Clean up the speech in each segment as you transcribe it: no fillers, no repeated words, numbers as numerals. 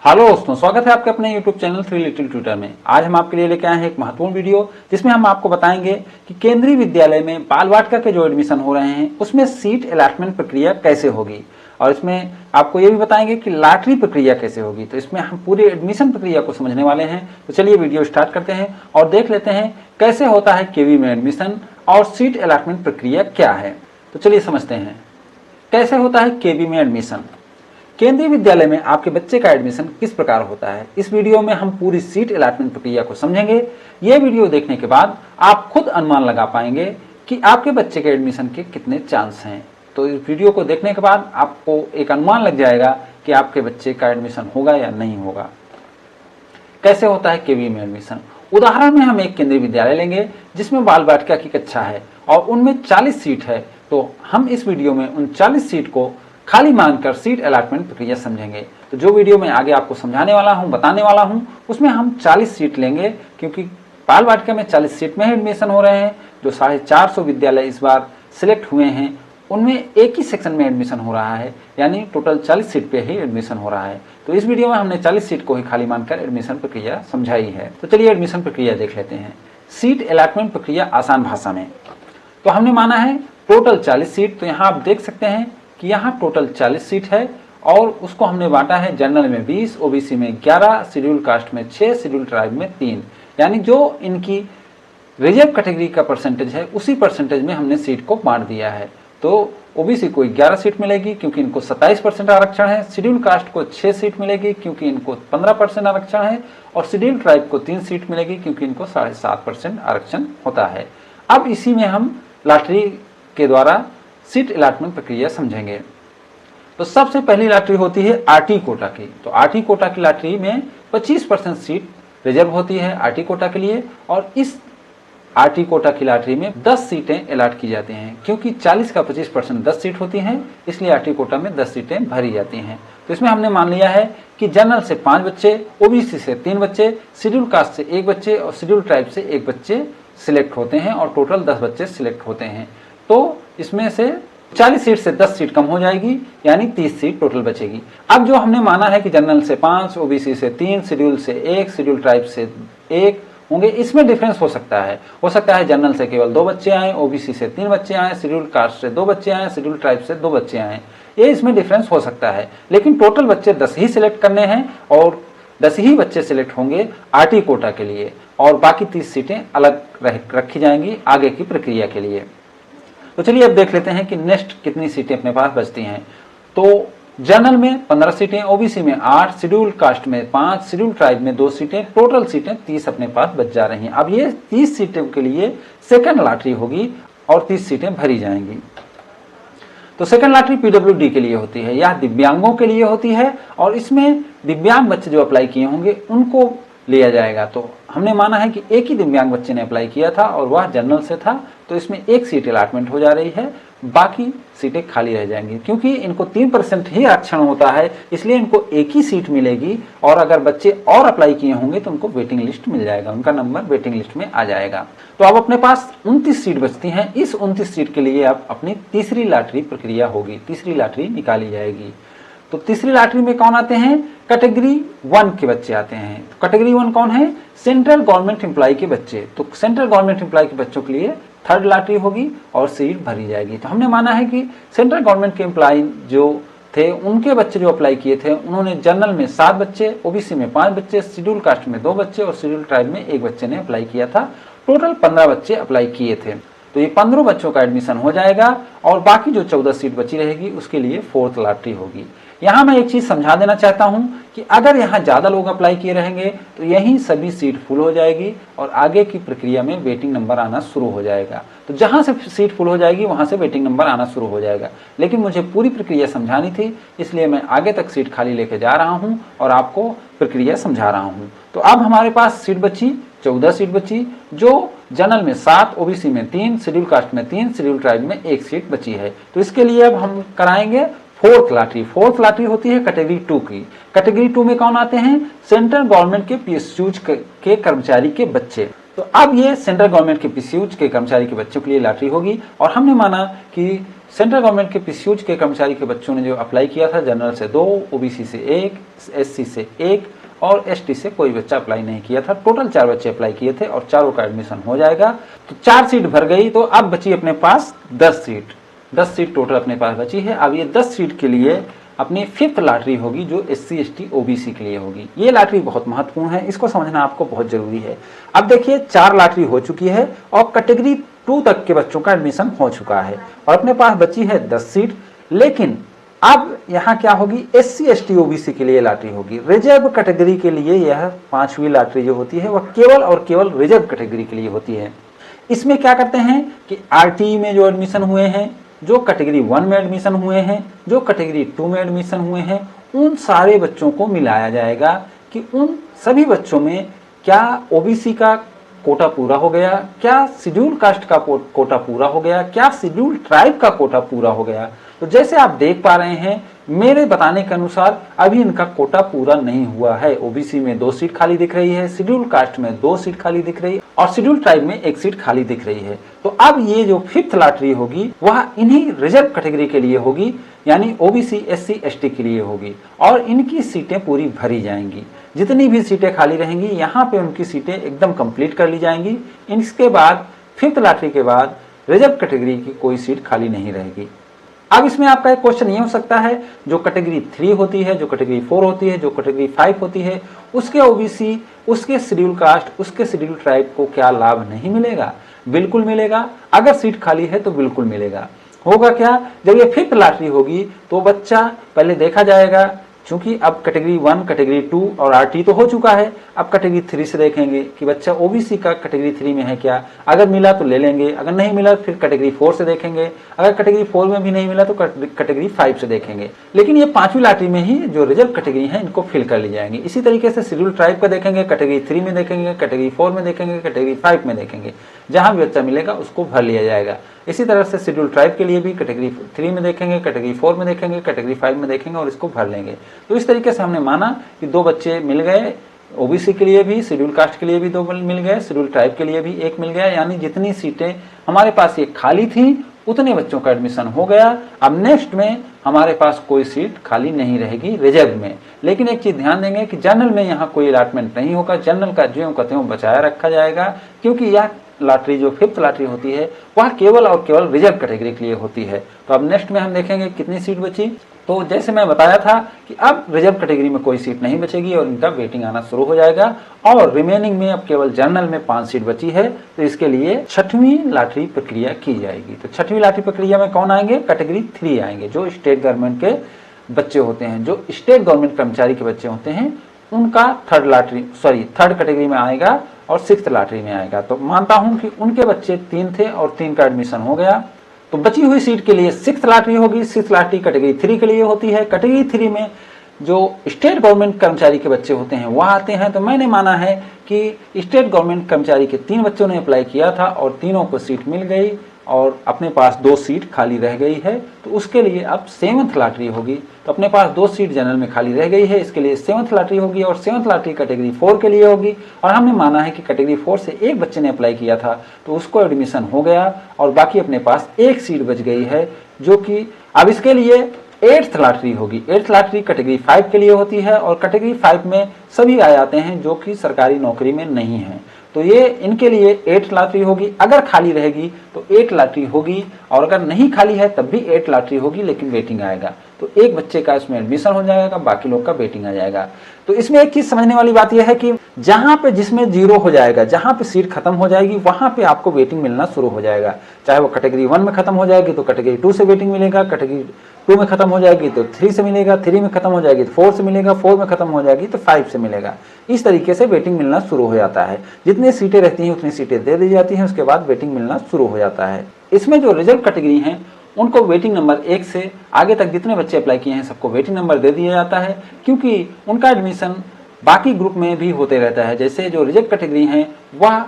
Hello दोस्तों, स्वागत है आपके अपने YouTube चैनल 3 लिटिल ट्यूटर में। आज हम आपके लिए लेके आए हैं एक महत्वपूर्ण वीडियो जिसमें हम आपको बताएंगे कि केंद्रीय विद्यालय में बाल वाटिका के जो एडमिशन हो रहे हैं उसमें सीट अलॉटमेंट प्रक्रिया कैसे होगी, और इसमें आपको ये भी बताएंगे कि लॉटरी प्रक्रिया कैसे होगी। तो इसमें हम पूरी एडमिशन प्रक्रिया को समझने वाले हैं। तो चलिए वीडियो स्टार्ट करते हैं और देख लेते हैं कैसे होता है केवी में एडमिशन और सीट अलॉटमेंट प्रक्रिया क्या है। तो चलिए समझते हैं कैसे होता है केवी में एडमिशन। केंद्रीय विद्यालय में आपके बच्चे का एडमिशन किस प्रकार होता है, इस वीडियो में हम पूरी सीट अलॉटमेंट प्रक्रिया को समझेंगे। ये वीडियो देखने के बाद आप खुद अनुमान लगा पाएंगे कि आपके बच्चे के एडमिशन के कितने चांस हैं। तो इस वीडियो को देखने के बाद आपको एक अनुमान लग जाएगा कि आपके बच्चे का एडमिशन होगा या नहीं होगा। कैसे होता है केवी में एडमिशन। उदाहरण में हम एक केंद्रीय विद्यालय लेंगे जिसमें बाल वाटिका की कक्षा है और उनमें 40 सीट है। तो हम इस वीडियो में उन 40 सीट को खाली मानकर सीट अलॉटमेंट प्रक्रिया समझेंगे। तो जो वीडियो मैं आगे आपको समझाने वाला हूं, बताने वाला हूं, उसमें हम 40 सीट लेंगे, क्योंकि बाल वाटिका में 40 सीट में एडमिशन हो रहे हैं। जो 450 विद्यालय इस बार सिलेक्ट हुए हैं उनमें एक ही सेक्शन में एडमिशन हो रहा है, यानी टोटल 40 सीट पे ही एडमिशन हो रहा है। तो इस वीडियो में हमने 40 सीट को ही खाली मानकर एडमिशन प्रक्रिया समझाई है। तो चलिए एडमिशन प्रक्रिया देख लेते हैं। सीट अलॉटमेंट प्रक्रिया आसान भाषा में। तो हमने माना है टोटल 40 सीट। तो यहाँ आप देख सकते हैं कि यहाँ टोटल 40 सीट है और उसको हमने बांटा है जनरल में 20, ओबीसी में 11, शेड्यूल कास्ट में 6, शेड्यूल ट्राइब में 3, यानी जो इनकी रिजर्व कैटेगरी का परसेंटेज है उसी परसेंटेज में हमने सीट को बांट दिया है। तो ओबीसी को 11 सीट मिलेगी क्योंकि इनको 27% आरक्षण है, शेड्यूल कास्ट को 6 सीट मिलेगी क्योंकि इनको 15% आरक्षण है, और शेड्यूल ट्राइब को 3 सीट मिलेगी क्योंकि इनको 7.5% आरक्षण होता है। अब इसी में हम लॉटरी के द्वारा सीट अलॉटमेंट प्रक्रिया समझेंगे। तो सबसे पहली लॉटरी होती है आरटी कोटा की। तो आरटी कोटा की लॉटरी में 25% सीट रिजर्व होती है आरटी कोटा के लिए, और इस आरटी कोटा की लॉटरी में 10 सीटें अलॉट की जाती हैं। क्योंकि 40 का 25% 10 सीट होती हैं, इसलिए आरटी कोटा में 10 सीटें भरी जाती हैं। तो इसमें हमने मान लिया है कि जनरल से 5 बच्चे, ओबीसी से 3 बच्चे, शेड्यूल कास्ट से 1 बच्चे और शेड्यूल ट्राइब से 1 बच्चे सिलेक्ट होते हैं, और टोटल 10 बच्चे सिलेक्ट होते हैं। तो इसमें से 40 सीट से 10 सीट कम हो जाएगी, यानी 30 सीट टोटल बचेगी। अब जो हमने माना है कि जनरल से 5, ओबीसी से 3, शेड्यूल से 1, शेड्यूल ट्राइब से 1 होंगे, इसमें डिफरेंस हो सकता है। हो सकता है जनरल से केवल 2 बच्चे आए, ओबीसी से 3 बच्चे आए, शेड्यूल कास्ट से 2 बच्चे आए, शेड्यूल ट्राइब से 2 बच्चे आए। ये इसमें डिफरेंस हो सकता है, लेकिन टोटल बच्चे 10 ही सिलेक्ट करने हैं और 10 ही बच्चे सिलेक्ट होंगे आरटी कोटा के लिए, और बाकी 30 सीटें अलग रखी जाएंगी आगे की प्रक्रिया के लिए। तो चलिए अब देख लेते हैं कि नेक्स्ट कितनी सीटें अपने पास बचती हैं। तो जनरल में 15 सीटें, ओबीसी में 8, शेड्यूल कास्ट में 5, शेड्यूल ट्राइब में 2 सीटें, टोटल सीटें 30 अपने पास बच जा रही हैं। अब ये 30 सीटों के लिए सेकंड लॉटरी होगी और 30 सीटें भरी जाएंगी। तो सेकंड लॉटरी पीडब्ल्यूडी के लिए होती है, यह दिव्यांगों के लिए होती है, और इसमें दिव्यांग बच्चे जो अप्लाई किए होंगे उनको लिया जाएगा। तो हमने माना है कि एक ही दिव्यांग बच्चे ने अप्लाई किया था और वह जनरल से था, तो इसमें 1 सीट अलॉटमेंट हो जा रही है, बाकी सीटें खाली रह जाएंगी। क्योंकि इनको 3% ही आरक्षण होता है, इसलिए इनको एक ही सीट मिलेगी, और अगर बच्चे और अप्लाई किए होंगे तो उनको वेटिंग लिस्ट मिल जाएगा, उनका नंबर वेटिंग लिस्ट में आ जाएगा। तो अब अपने पास 29 सीट बचती हैं। इस 29 सीट के लिए अब अपनी तीसरी लॉटरी प्रक्रिया होगी, तीसरी लॉटरी निकाली जाएगी। तो तीसरी लॉटरी में कौन आते हैं? कैटेगरी 1 के बच्चे आते हैं। तो कैटेगरी 1 कौन है? सेंट्रल गवर्नमेंट एम्प्लॉय के बच्चे। तो सेंट्रल गवर्नमेंट एम्प्लॉय के बच्चों के लिए थर्ड लॉटरी होगी और सीट भरी जाएगी। तो हमने माना है कि सेंट्रल गवर्नमेंट के एम्प्लॉय जो थे उनके बच्चे जो अप्लाई किए थे, उन्होंने जनरल में 7 बच्चे, ओबीसी में 5 बच्चे, शेड्यूल कास्ट में 2 बच्चे और शेड्यूल ट्राइब में 1 बच्चे ने अप्लाई किया था। टोटल 15 बच्चे अप्लाई किए थे। तो ये 15 बच्चों का एडमिशन हो जाएगा, और बाकी जो 14 सीट बची रहेगी उसके लिए फोर्थ लॉटरी होगी। यहाँ मैं एक चीज समझा देना चाहता हूँ कि अगर यहाँ ज्यादा लोग अप्लाई किए रहेंगे तो यहीं सभी सीट फुल हो जाएगी और आगे की प्रक्रिया में वेटिंग नंबर आना शुरू हो जाएगा। तो जहां से सीट फुल हो जाएगी वहां से वेटिंग नंबर आना शुरू हो जाएगा। लेकिन मुझे पूरी प्रक्रिया समझानी थी, इसलिए मैं आगे तक सीट खाली लेके जा रहा हूँ और आपको प्रक्रिया समझा रहा हूँ। तो अब हमारे पास सीट बची 14 सीट बची, जो जनरल में 7, ओबीसी में 3, शेड्यूल कास्ट में 3, शेड्यूल ट्राइब में 1 सीट बची है। तो इसके लिए अब हम कराएंगे फोर्थ लॉटरी। फोर्थ लॉटरी होती है कैटेगरी 2 की। कैटेगरी 2 में कौन आते हैं? सेंट्रल गवर्नमेंट के पीएसयूज के कर्मचारी के बच्चे। तो अब ये सेंट्रल गवर्नमेंट के पीएसयूज के कर्मचारी के बच्चों के लिए लॉटरी होगी, और हमने माना कि सेंट्रल गवर्नमेंट के पीसीयूज के कर्मचारी के बच्चों ने जो अप्लाई किया था, जनरल से 2, ओबीसी से 1, एससी से 1 और एसटी से कोई बच्चा अप्लाई नहीं किया था। टोटल 4 बच्चे अप्लाई किए थे और चारों का एडमिशन हो जाएगा। तो 4 सीट भर गई, तो अब बची अपने पास 10 सीट। 10 सीट टोटल अपने पास बची है। अब ये 10 सीट के लिए अपनी 5th लॉटरी होगी, जो एससी एसटी ओबीसी के लिए होगी। ये लॉटरी बहुत महत्वपूर्ण है, इसको समझना आपको बहुत जरूरी है। अब देखिए 4 लॉटरी हो चुकी है और कैटेगरी 2 तक के बच्चों का एडमिशन हो चुका है और अपने पास बची है 10 सीट। लेकिन अब यहाँ क्या होगी, एससी एसटी ओबीसी के लिए लॉटरी होगी। रिजर्व कैटेगरी के लिए यह 5वीं लॉटरी जो होती है वह केवल और केवल रिजर्व कैटेगरी के लिए होती है। इसमें क्या करते हैं कि आरटी में जो एडमिशन हुए हैं, जो कैटेगरी 1 में एडमिशन हुए हैं, जो कैटेगरी 2 में एडमिशन हुए हैं, उन सारे बच्चों को मिलाया जाएगा कि उन सभी बच्चों में क्या ओबीसी का कोटा पूरा हो गया, क्या शेड्यूल कास्ट का कोटा पूरा हो गया, क्या शेड्यूल ट्राइब का कोटा पूरा हो गया। तो जैसे आप देख पा रहे हैं, मेरे बताने के अनुसार अभी इनका कोटा पूरा नहीं हुआ है। ओबीसी में 2 सीट खाली दिख रही है, शेड्यूल कास्ट में 2 सीट खाली दिख रही है और शेड्यूल ट्राइब में 1 सीट खाली दिख रही है। तो अब ये जो 5th लॉटरी होगी वह इन्हीं रिजर्व कैटेगरी के लिए होगी, यानी ओबीसी एससी एसटी के लिए होगी और इनकी सीटें पूरी भरी जाएंगी। जितनी भी सीटें खाली रहेंगी यहाँ पे उनकी सीटें एकदम कंप्लीट कर ली जाएंगी। इसके बाद 5th लॉटरी के बाद रिजर्व कैटेगरी की कोई सीट खाली नहीं रहेगी। अब इसमें आपका एक क्वेश्चन ये हो सकता है, जो कैटेगरी 3 होती है, जो कैटेगरी 4 होती है, जो कैटेगरी 5 होती है, उसके ओबीसी, उसके शेड्यूल कास्ट, उसके शेड्यूल ट्राइब को क्या लाभ नहीं मिलेगा? बिल्कुल मिलेगा। अगर सीट खाली है तो बिल्कुल मिलेगा। होगा क्या, जब ये 5th लॉटरी होगी तो बच्चा पहले देखा जाएगा, क्योंकि अब कैटेगरी 1, कैटेगरी 2 और आरटी तो हो चुका है। अब कैटेगरी 3 से देखेंगे कि बच्चा ओबीसी का कैटेगरी 3 में है क्या, अगर मिला तो ले लेंगे, अगर नहीं मिला फिर कैटेगरी 4 से देखेंगे, अगर कैटेगरी 4 में भी नहीं मिला तो कैटेगरी 5 से देखेंगे। लेकिन ये 5वीं लॉटरी में ही जो रिजर्व कैटेगरी है इनको फिल कर ली जाएंगे। इसी तरीके से शेड्यूल ट्राइब का देखेंगे, कैटेगरी 3 में देखेंगे, कैटेगरी 4 में देखेंगे, कैटेगरी 5 में देखेंगे। जहां भी बच्चा मिलेगा उसको भर लिया जाएगा। इसी तरह से शेड्यूल ट्राइब के लिए भी कैटेगरी 3 में देखेंगे, कैटेगरी 4 में देखेंगे, कैटेगरी 5 में देखेंगे और इसको भर लेंगे। तो इस तरीके से हमने माना कि 2 बच्चे मिल गए, ओबीसी के लिए भी, शेड्यूल कास्ट के लिए भी 2 मिल गए, शेड्यूल ट्राइब के लिए भी 1 मिल गया, यानी जितनी सीटें हमारे पास ये खाली थी उतने बच्चों का एडमिशन हो गया। अब नेक्स्ट में हमारे पास कोई सीट खाली नहीं रहेगी रिजर्व में। लेकिन एक चीज ध्यान देंगे कि जनरल में यहाँ कोई अलॉटमेंट नहीं होगा, जनरल का ज्यों का त्यों बचाया रखा जाएगा, क्योंकि यह लॉटरी जो 5th लॉटरी होती है वह केवल और केवल रिजर्व कैटेगरी के लिए होती है। तो अब नेक्स्ट में हम देखेंगे कितनी सीट बची। तो जैसे मैं बताया था कि अब रिजर्व कैटेगरी में कोई सीट नहीं बचेगी और इनका वेटिंग आना शुरू हो जाएगा और रिमेनिंग में अब केवल जनरल में 5 सीट बची है। तो इसके लिए 6वीं लॉटरी प्रक्रिया की जाएगी। तो 6वीं लॉटरी प्रक्रिया में कौन आएंगे? कैटेगरी 3 आएंगे, जो स्टेट गवर्नमेंट के बच्चे होते हैं, जो स्टेट गवर्नमेंट कर्मचारी के बच्चे होते हैं, उनका 3rd कैटेगरी में आएगा और 6th लॉटरी में आएगा। तो मानता हूं कि उनके बच्चे 3 थे और 3 का एडमिशन हो गया। तो बची हुई सीट के लिए 6th लॉटरी होगी। 6th लॉटरी कैटेगरी 3 के लिए होती है। कैटेगरी 3 में जो स्टेट गवर्नमेंट कर्मचारी के बच्चे होते हैं वह आते हैं। तो मैंने माना है कि स्टेट गवर्नमेंट कर्मचारी के 3 बच्चों ने अप्लाई किया था और तीनों को सीट मिल गई और अपने पास 2 सीट खाली रह गई है। तो उसके लिए अब 7th लॉटरी होगी। तो अपने पास 2 सीट जनरल में खाली रह गई है, इसके लिए 7th लॉटरी होगी और 7th लॉटरी कैटेगरी 4 के लिए होगी। और हमने माना है कि कैटेगरी 4 से एक बच्चे ने अप्लाई किया था तो उसको एडमिशन हो गया और बाकी अपने पास 1 सीट बच गई है, जो कि अब इसके लिए 8th लॉटरी होगी। 8th लॉटरी कैटेगरी 5 के लिए होती है और कैटेगरी 5 में सभी आ जाते हैं जो कि सरकारी नौकरी में नहीं है। तो ये इनके लिए 8th लॉटरी होगी। अगर खाली रहेगी तो 8 लॉटरी होगी और अगर नहीं खाली है तब भी 8 लॉटरी होगी, लेकिन वेटिंग आएगा। तो एक बच्चे का इसमें एडमिशन हो जाएगा, बाकी लोग का वेटिंग आ जाएगा। तो इसमें एक चीज समझने वाली बात यह है कि जहां पे जिसमें 0 हो जाएगा, जहां पे सीट खत्म हो जाएगी, वहां पे आपको वेटिंग मिलना शुरू हो जाएगा। चाहे वो कैटेगरी 1 में खत्म हो जाएगी तो कैटेगरी 2 से वेटिंग मिलेगा, कैटेगरी 2 में खत्म हो जाएगी तो 3 से मिलेगा, 3 में खत्म हो जाएगी तो 4 से मिलेगा, 4 में खत्म हो जाएगी तो 5 से मिलेगा। इस तरीके से वेटिंग मिलना शुरू हो जाता है। जितनी सीटें रहती हैं उतनी सीटें दे दी जाती हैं, उसके बाद वेटिंग मिलना शुरू हो जाता है। इसमें जो रिजर्व कैटेगरी हैं उनको वेटिंग नंबर 1 से आगे तक जितने बच्चे अप्लाई किए हैं सबको वेटिंग नंबर दे दिया जाता है, क्योंकि उनका एडमिशन बाकी ग्रुप में भी होते रहता है। जैसे जो रिजर्व कैटेगरी हैं वह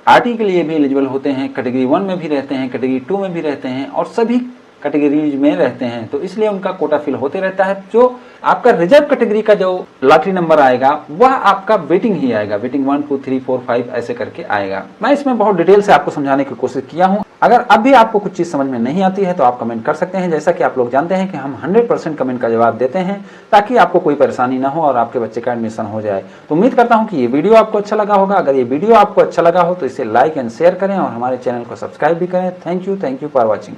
आरटी के लिए भी एलिजिबल होते हैं, कैटेगरी 1 में भी रहते हैं, कैटेगरी 2 में भी रहते हैं और सभी कैटेगरीज में रहते हैं, तो इसलिए उनका कोटा फिल होते रहता है। जो आपका रिजर्व कैटेगरी का जो लॉटरी नंबर आएगा वह आपका वेटिंग ही आएगा, वेटिंग 1 2 3 4 5 ऐसे करके आएगा। मैं इसमें बहुत डिटेल से आपको समझाने की कोशिश किया हूं। अगर अब भी आपको कुछ चीज समझ में नहीं आती है तो आप कमेंट कर सकते हैं। जैसा कि आप लोग जानते हैं कि हम 100% कमेंट का जवाब देते हैं ताकि आपको कोई परेशानी ना हो और आपके बच्चे का एडमिशन हो जाए। तो उम्मीद करता हूं कि ये वीडियो आपको अच्छा लगा होगा। अगर ये वीडियो आपको अच्छा लगा हो तो इसे लाइक एंड शेयर करें और हमारे चैनल को सब्सक्राइब भी करें। Thank you for watching.